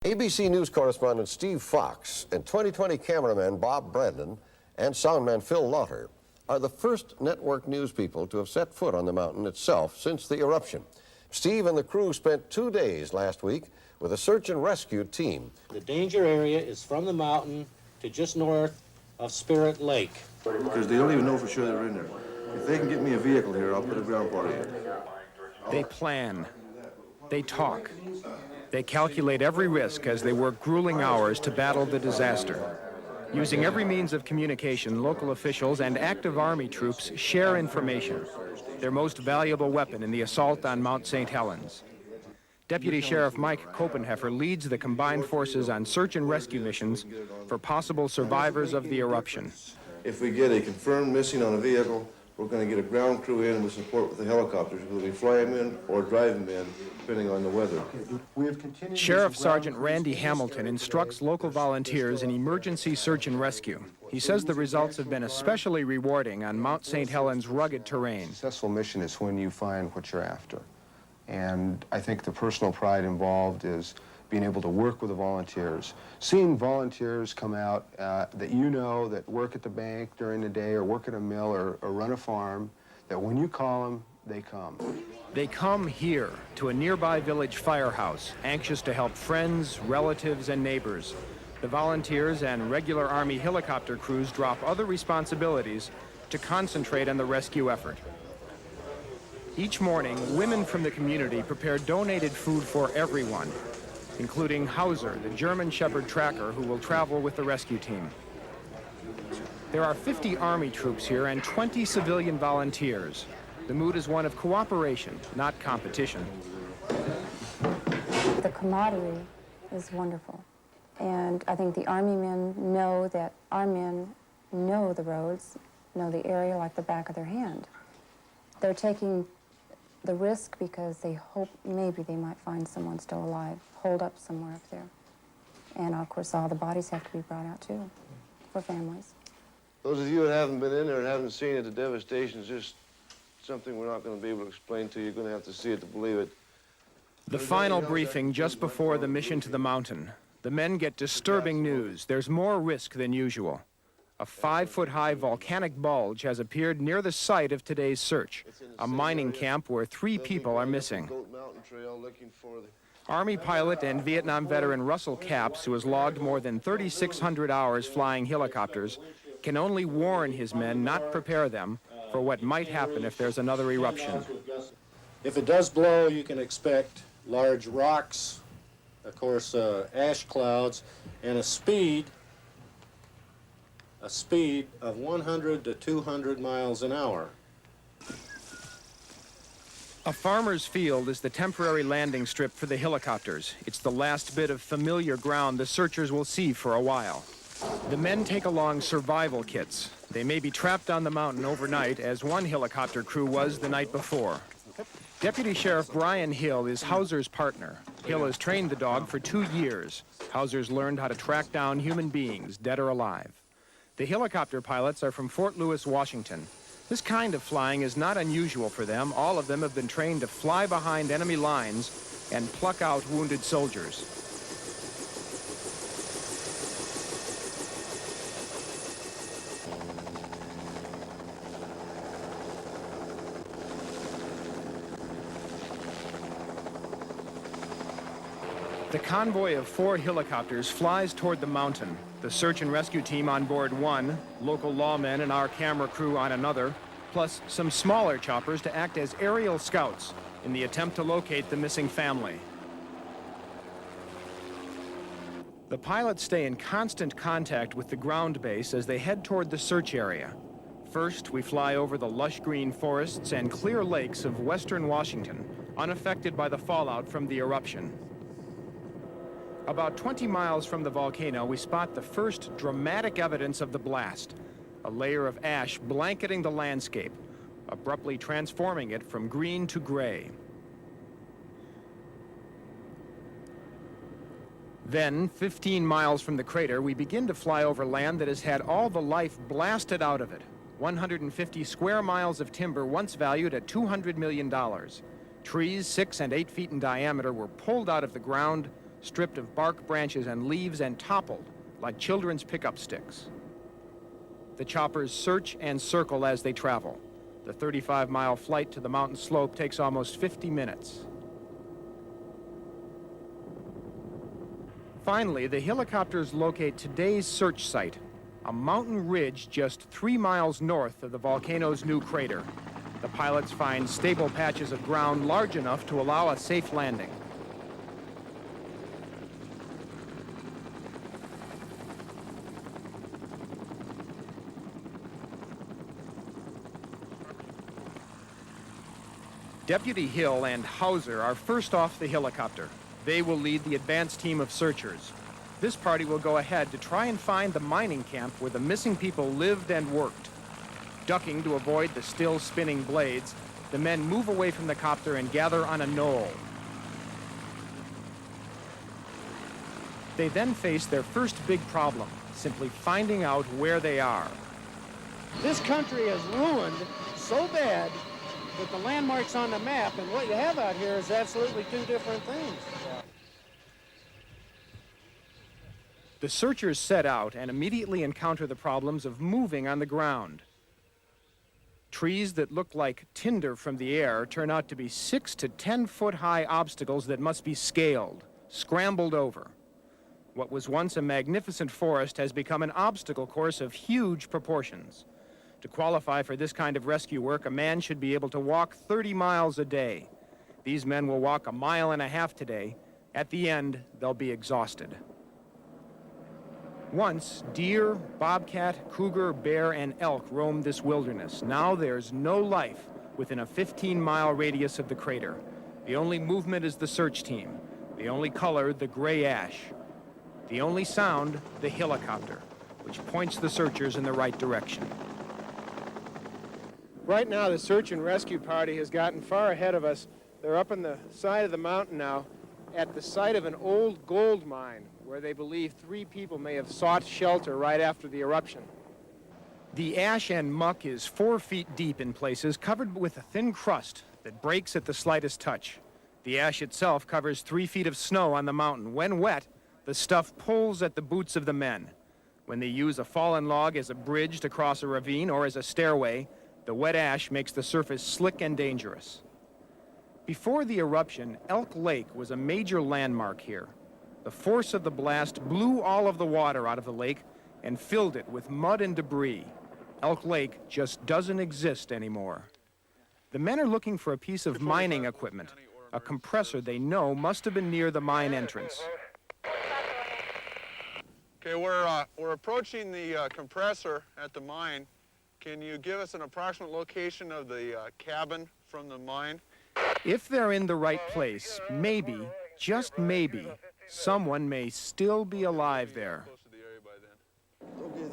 ABC News correspondent Steve Fox and 2020 cameraman Bob Brandon and soundman Phil Lauter are the first network news people to have set foot on the mountain itself since the eruption. Steve and the crew spent 2 days last week with a search and rescue team. The danger area is from the mountain to just north of Spirit Lake. Because they don't even know for sure they're in there. If they can get me a vehicle here, I'll put a ground party in. They plan. They talk. They calculate every risk as they work grueling hours to battle the disaster. Using every means of communication, local officials and active Army troops share information, their most valuable weapon in the assault on Mount St. Helens. Deputy Sheriff Mike Copenheffer leads the combined forces on search and rescue missions for possible survivors of the eruption. If we get a confirmed missing on a vehicle, we're going to get a ground crew in with support with the helicopters. Whether we fly them in or drive them in, depending on the weather. Sheriff Sergeant Randy Hamilton instructs local volunteers in emergency search and rescue. He says the results have been especially rewarding on Mount St. Helens' rugged terrain. A successful mission is when you find what you're after. And I think the personal pride involved is being able to work with the volunteers. Seeing volunteers come out that you know that work at the bank during the day or work at a mill or run a farm, that when you call them, they come. They come here to a nearby village firehouse, anxious to help friends, relatives, and neighbors. The volunteers and regular Army helicopter crews drop other responsibilities to concentrate on the rescue effort. Each morning, women from the community prepare donated food for everyone, including Hauser, the German Shepherd tracker who will travel with the rescue team. There are 50 Army troops here and 20 civilian volunteers. The mood is one of cooperation, not competition. The camaraderie is wonderful. And I think the Army men know that our men know the roads, know the area like the back of their hand. They're taking the risk because they hope maybe they might find someone still alive, holed up somewhere up there. And of course, all the bodies have to be brought out too, for families. Those of you that haven't been in there and haven't seen it, the devastation is just something we're not going to be able to explain to you. You're going to have to see it to believe it. The final briefing just before the mission to the mountain. The men get disturbing news. There's more risk than usual. A 5-foot-high volcanic bulge has appeared near the site of today's search, a mining camp where 3 people are missing. Army pilot and Vietnam veteran Russell Capps, who has logged more than 3,600 hours flying helicopters, can only warn his men, not prepare them, for what might happen if there's another eruption. If it does blow, you can expect large rocks, of course, ash clouds, and a speed of 100 to 200 miles an hour. A farmer's field is the temporary landing strip for the helicopters. It's the last bit of familiar ground the searchers will see for a while. The men take along survival kits. They may be trapped on the mountain overnight, as one helicopter crew was the night before. Deputy Sheriff Brian Hill is Hauser's partner. Hill has trained the dog for 2 years. Hauser's learned how to track down human beings, dead or alive. The helicopter pilots are from Fort Lewis, Washington. This kind of flying is not unusual for them. All of them have been trained to fly behind enemy lines and pluck out wounded soldiers. The convoy of 4 helicopters flies toward the mountain. The search and rescue team on board one, local lawmen and our camera crew on another, plus some smaller choppers to act as aerial scouts in the attempt to locate the missing family. The pilots stay in constant contact with the ground base as they head toward the search area. First, we fly over the lush green forests and clear lakes of western Washington, unaffected by the fallout from the eruption. About 20 miles from the volcano, we spot the first dramatic evidence of the blast, a layer of ash blanketing the landscape, abruptly transforming it from green to gray. Then, 15 miles from the crater, we begin to fly over land that has had all the life blasted out of it. 150 square miles of timber once valued at $200 million. Trees 6 and 8 feet in diameter were pulled out of the ground, stripped of bark, branches, and leaves and toppled like children's pickup sticks. The choppers search and circle as they travel. The 35-mile flight to the mountain slope takes almost 50 minutes. Finally, the helicopters locate today's search site, a mountain ridge just 3 miles north of the volcano's new crater. The pilots find stable patches of ground large enough to allow a safe landing. Deputy Hill and Hauser are first off the helicopter. They will lead the advance team of searchers. This party will go ahead to try and find the mining camp where the missing people lived and worked. Ducking to avoid the still spinning blades, the men move away from the copter and gather on a knoll. They then face their first big problem, simply finding out where they are. This country is ruined so bad that the landmarks on the map and what you have out here is absolutely two different things. The searchers set out and immediately encounter the problems of moving on the ground. Trees that look like tinder from the air turn out to be 6 to 10 foot high obstacles that must be scaled, scrambled over. What was once a magnificent forest has become an obstacle course of huge proportions. To qualify for this kind of rescue work, a man should be able to walk 30 miles a day. These men will walk 1.5 miles today. At the end, they'll be exhausted. Once, deer, bobcat, cougar, bear, and elk roamed this wilderness. Now there's no life within a 15-mile radius of the crater. The only movement is the search team. The only color, the gray ash. The only sound, the helicopter, which points the searchers in the right direction. Right now, the search and rescue party has gotten far ahead of us. They're up on the side of the mountain now at the site of an old gold mine where they believe 3 people may have sought shelter right after the eruption. The ash and muck is 4 feet deep in places, covered with a thin crust that breaks at the slightest touch. The ash itself covers 3 feet of snow on the mountain. When wet, the stuff pulls at the boots of the men. When they use a fallen log as a bridge to cross a ravine or as a stairway, the wet ash makes the surface slick and dangerous. Before the eruption, Elk Lake was a major landmark here. The force of the blast blew all of the water out of the lake and filled it with mud and debris. Elk Lake just doesn't exist anymore. The men are looking for a piece of mining equipment, a compressor they know must have been near the mine entrance. Okay, we're approaching the compressor at the mine. Can you give us an approximate location of the cabin from the mine? If they're in the right place, maybe, just maybe, someone may still be alive there. Okay,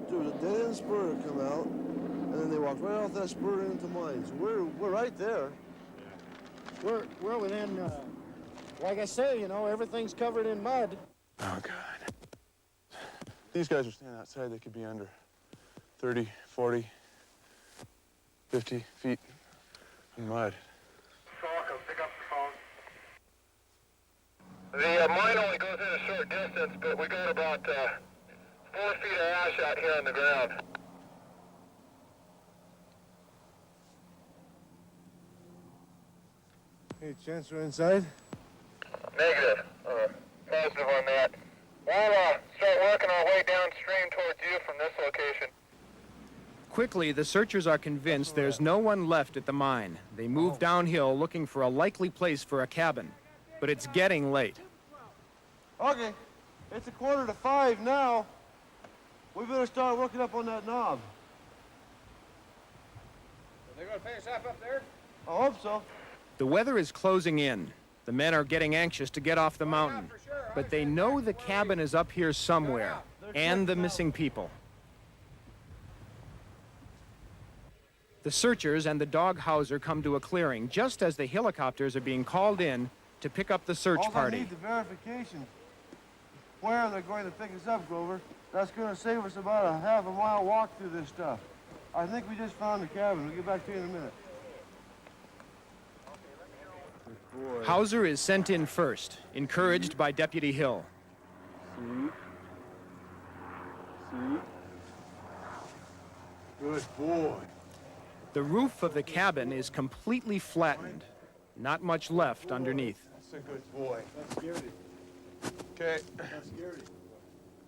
there was a dead-end spur that come out, and then they walked right off that spur into mines. We're right there. We're within, like I say, you know, everything's covered in mud. Oh, God. These guys are standing outside. They could be under 30, 40, 50 feet of mud. Pick up the phone. The mine only goes in a short distance, but we got about 4 feet of ash out here on the ground. Any chance we're inside? Negative. Positive on that. We'll start working our way downstream towards you from this location. Quickly, the searchers are convinced there's no one left at the mine. They move downhill looking for a likely place for a cabin, but it's getting late. Okay, it's 4:45 now. We better start working up on that knob. They're going to finish up there? I hope so. The weather is closing in. The men are getting anxious to get off the mountain, but they know the cabin is up here somewhere, and the missing people. The searchers and the dog Hauser come to a clearing just as the helicopters are being called in to pick up the search All party. I need the verification where they're going to pick us up, Grover. That's going to save us about a half-a mile walk through this stuff. I think we just found the cabin. We'll get back to you in a minute. boy. Hauser is sent in first, encouraged by Deputy Hill. See? Good boy. The roof of the cabin is completely flattened. Not much left underneath. That's a good boy. That's Garrity. Okay. That's Garrity.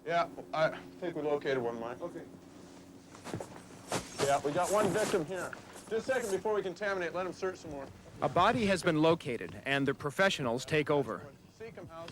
Yeah, I think we located one, Mike. Okay. Yeah, we got one victim here. Just a second before we contaminate, let him search some more. A body has been located, and the professionals take over. Seek him, House.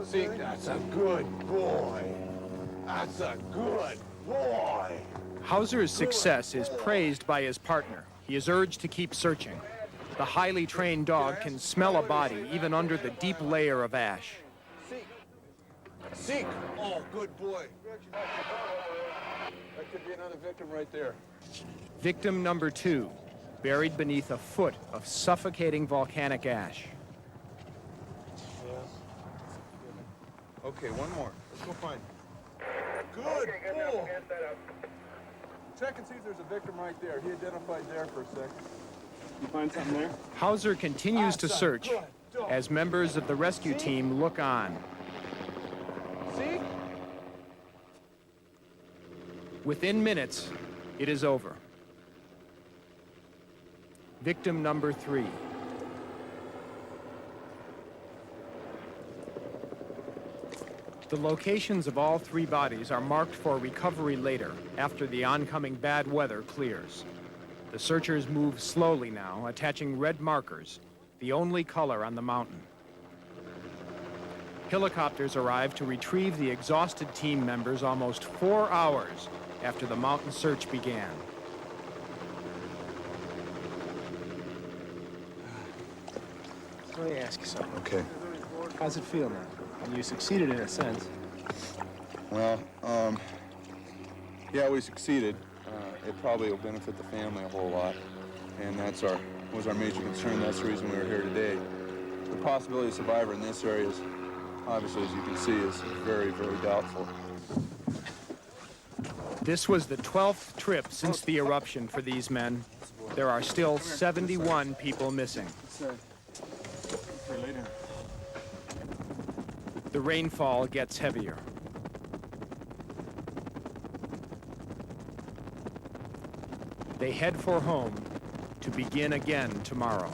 Seek, that's a good boy. That's a good boy. Hauser's success is praised by his partner. He is urged to keep searching. The highly trained dog can smell a body even under the deep layer of ash. Seek. Seek. Oh, good boy. That could be another victim right there. Victim number 2, buried beneath a foot of suffocating volcanic ash. Okay, one more. Let's go find him. Good boy. Check and see if there's a victim right there. He identified there for a second. You find something there? Hauser continues to search as members of the rescue team look on. See? Within minutes, it is over. Victim number 3. The locations of all 3 bodies are marked for recovery later, after the oncoming bad weather clears. The searchers move slowly now, attaching red markers, the only color on the mountain. Helicopters arrive to retrieve the exhausted team members almost 4 hours after the mountain search began. Let me ask you something. Okay. How's it feel now? You succeeded in a sense. Well, yeah, we succeeded. It probably will benefit the family a whole lot, and was our major concern. That's the reason we were here today. The possibility of survivor in this area is, obviously, as you can see, is very, very doubtful. This was the 12th trip since the eruption for these men. There are still 71 people missing. The rainfall gets heavier. They head for home to begin again tomorrow.